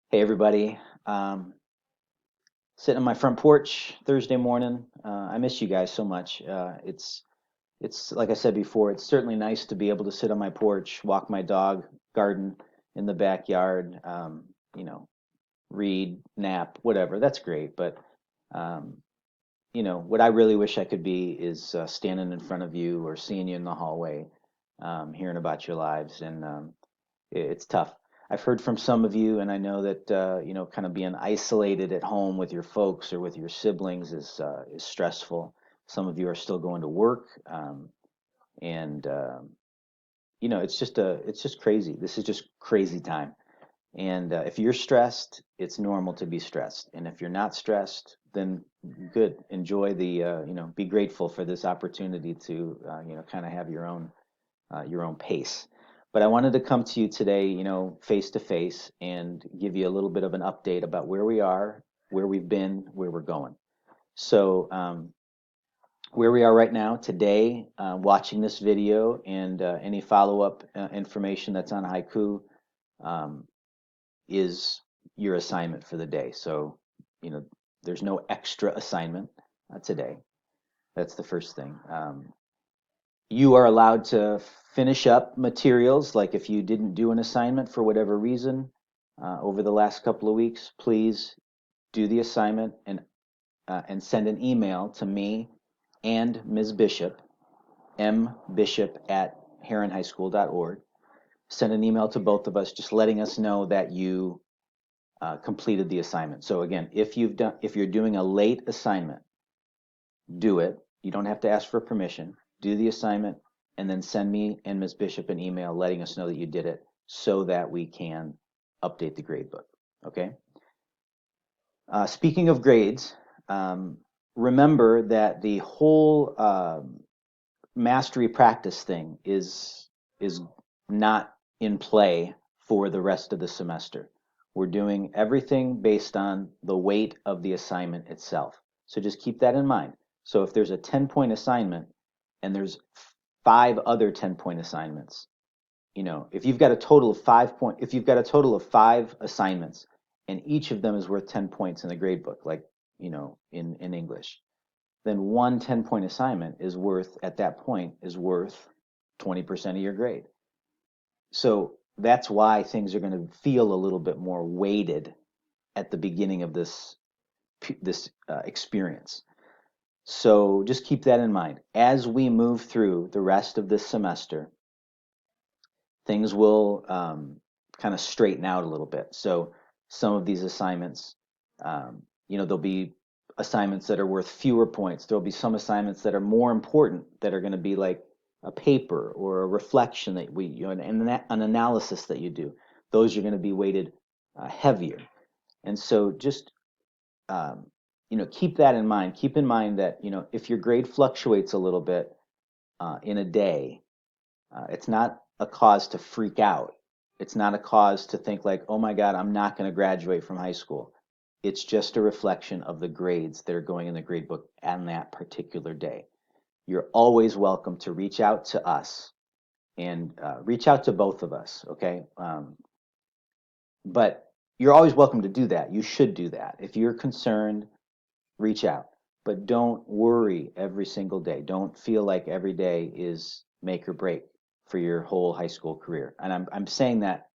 Hey everybody. Sitting on my front porch Thursday morning. I miss you guys so much. It's like I said before, it's certainly nice to be able to sit on my porch, walk my dog, garden in the backyard, you know, read, nap, whatever. That's great. But um, what I really wish I could be is standing in front of you or seeing you in the hallway, hearing about your lives, and it's tough. I've heard from some of you, and I know that kind of being isolated at home with your folks or with your siblings is stressful. Some of you are still going to work, and it's just crazy. This is just crazy time. And if you're stressed, it's normal to be stressed. And if you're not stressed, then good. Enjoy be grateful for this opportunity to kind of have your own pace. But I wanted to come to you today, face to face and give you a little bit of an update about where we are, where we've been, where we're going. So, where we are right now, today, watching this video and any follow up information that's on Haiku um, is your assignment for the day. So, you know, there's no extra assignment today. That's the first thing. You are allowed to finish up materials, like if you didn't do an assignment for whatever reason over the last couple of weeks, please do the assignment and send an email to me and Ms. Bishop, mbishop at heronhighschool.org. Send an email to both of us just letting us know that you completed the assignment. So again, if you're doing a late assignment, do it. You don't have to ask for permission. Do the assignment and then send me and Ms. Bishop an email letting us know that you did it so that we can update the grade book. Okay. Speaking of grades, remember that the whole mastery practice thing is not in play for the rest of the semester. We're doing everything based on the weight of the assignment itself. So just keep that in mind. So if there's a 10-point assignment and there's five other 10-point assignments, if you've got a total of if you've got a total of five assignments and each of them is worth 10 points in the grade book, like, in English, then one 10-point assignment at that point, is worth 20% of your grade. So that's why things are going to feel a little bit more weighted at the beginning of this experience. So just keep that in mind. As we move through the rest of this semester, things will kind of straighten out a little bit. So some of these assignments, there'll be assignments that are worth fewer points. There'll be some assignments that are more important that are going to be like a paper or a reflection that an analysis that you do. Those are going to be weighted heavier. And so just, keep that in mind. Keep in mind that, if your grade fluctuates a little bit in a day, it's not a cause to freak out. It's not a cause to think like, oh my God, I'm not going to graduate from high school. It's just a reflection of the grades that are going in the grade book on that particular day. You're always welcome to reach out to us and reach out to both of us, okay? But you're always welcome to do that. You should do that. If you're concerned, reach out. But don't worry every single day. Don't feel like every day is make or break for your whole high school career. And I'm saying that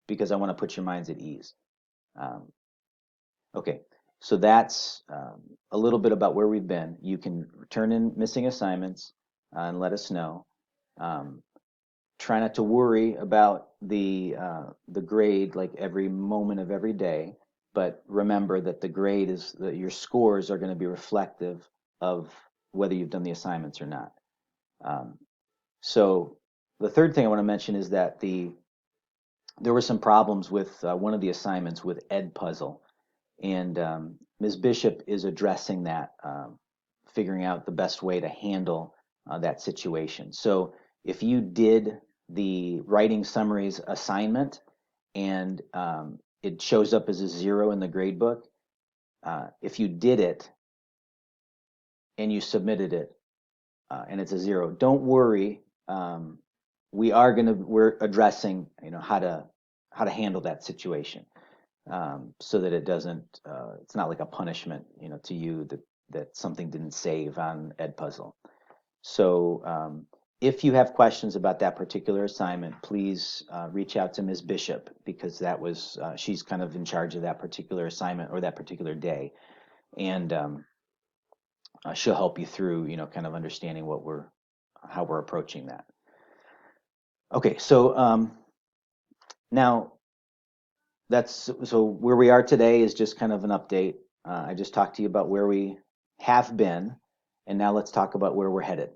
because I want to put your minds at ease. Um, okay, so that's a little bit about where we've been. You can turn in missing assignments and let us know. Um, Try not to worry about the grade like every moment of every day, but remember that the grade is that your scores are going to be reflective of whether you've done the assignments or not. Um, so the third thing I want to mention is that there were some problems with one of the assignments with Edpuzzle, and Ms. Bishop is addressing that, figuring out the best way to handle that situation. So if you did the writing summaries assignment and it shows up as a 0 in the grade book, if you did it and you submitted it and it's a 0, don't worry. We're addressing how to handle that situation. so that it doesn't, it's not like a punishment, to you that something didn't save on Edpuzzle. So if you have questions about that particular assignment, please reach out to Ms. Bishop, because that was she's kind of in charge of that particular assignment or that particular day, and she'll help you through, kind of understanding how we're approaching that. Okay, so now so where we are today is just kind of an update. I just talked to you about where we have been, and now let's talk about where we're headed.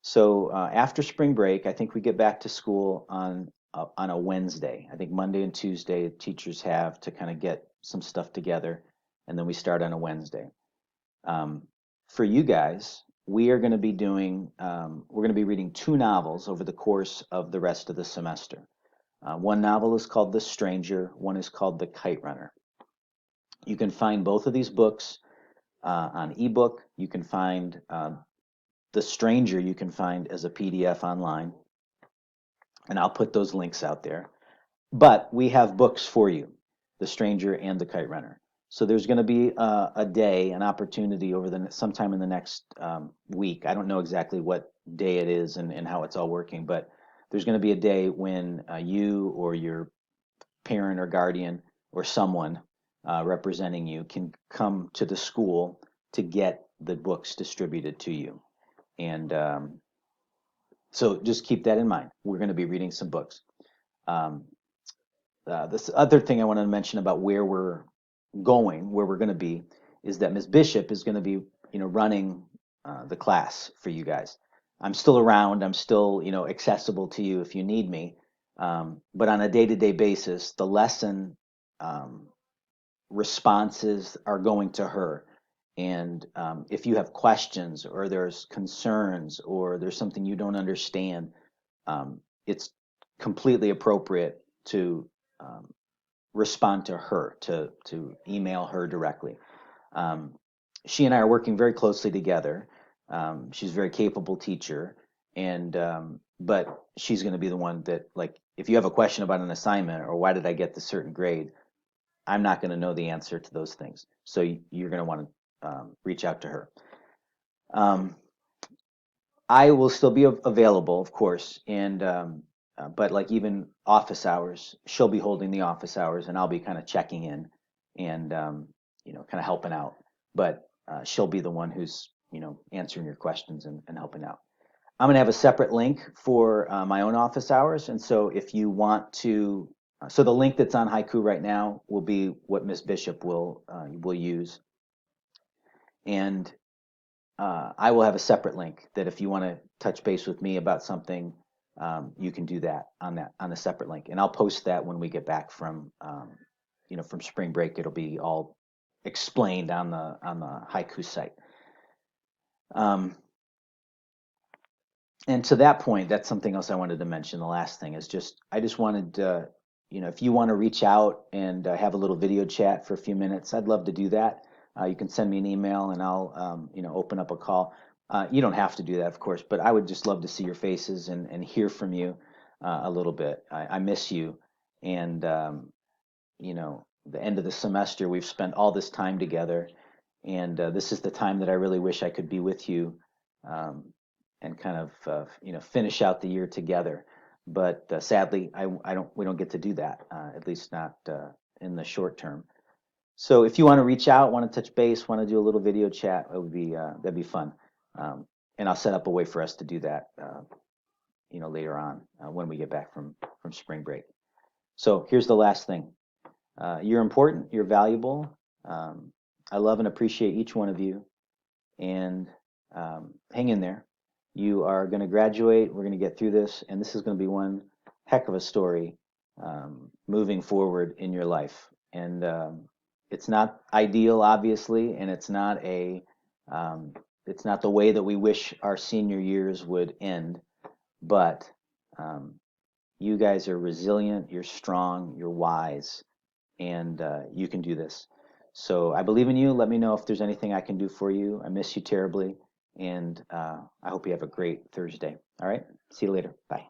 So after spring break, I think we get back to school on a Wednesday. I think Monday and Tuesday teachers have to kind of get some stuff together, and then we start on a Wednesday. For you guys, we are going to be we're going to be reading 2 novels over the course of the rest of the semester. One novel is called The Stranger, one is called The Kite Runner. You can find both of these books on ebook. You can find The Stranger, you can find as a PDF online, and I'll put those links out there. But we have books for you, The Stranger and The Kite Runner. So there's going to be a day, an opportunity over sometime in the next week. I don't know exactly what day it is and how it's all working, but there's going to be a day when you or your parent or guardian or someone representing you can come to the school to get the books distributed to you. And so just keep that in mind. We're going to be reading some books. This other thing I want to mention about where we're going, where we're going to be, is that Ms. Bishop is going to be, running the class for you guys. I'm still around. I'm still, accessible to you if you need me. But on a day-to-day basis, the lesson responses are going to her. And if you have questions or there's concerns or there's something you don't understand, it's completely appropriate to respond to her, to email her directly. She and I are working very closely together. She's a very capable teacher, and but she's going to be the one that, like, if you have a question about an assignment or why did I get this certain grade, I'm not going to know the answer to those things. So you're going to want to reach out to her. I will still be available, of course, and but like even office hours, she'll be holding the office hours, and I'll be kind of checking in and kind of helping out. But she'll be the one who's answering your questions and helping out. I'm going to have a separate link for my own office hours, and so if you want to, so the link that's on Haiku right now will be what Ms. Bishop will use, and I will have a separate link that if you want to touch base with me about something, you can do that on a separate link, and I'll post that when we get back from from spring break. It'll be all explained on the Haiku site. And to that point, that's something else I wanted to mention. The last thing is I just wanted if you want to reach out and have a little video chat for a few minutes, I'd love to do that. You can send me an email and I'll open up a call. You don't have to do that, of course, but I would just love to see your faces and hear from you a little bit. I miss you, and the end of the semester, we've spent all this time together, and this is the time that I really wish I could be with you. And kind of finish out the year together. But sadly, we don't get to do that, at least not in the short term. So if you want to reach out, want to touch base, want to do a little video chat, that'd be fun. And I'll set up a way for us to do that, later on when we get back from spring break. So here's the last thing. You're important. You're valuable. I love and appreciate each one of you, and hang in there. You are going to graduate. We're going to get through this, and this is going to be one heck of a story moving forward in your life. And it's not ideal, obviously, and it's not the way that we wish our senior years would end. But you guys are resilient. You're strong. You're wise, and you can do this. So I believe in you. Let me know if there's anything I can do for you. I miss you terribly. And I hope you have a great Thursday. All right. See you later. Bye.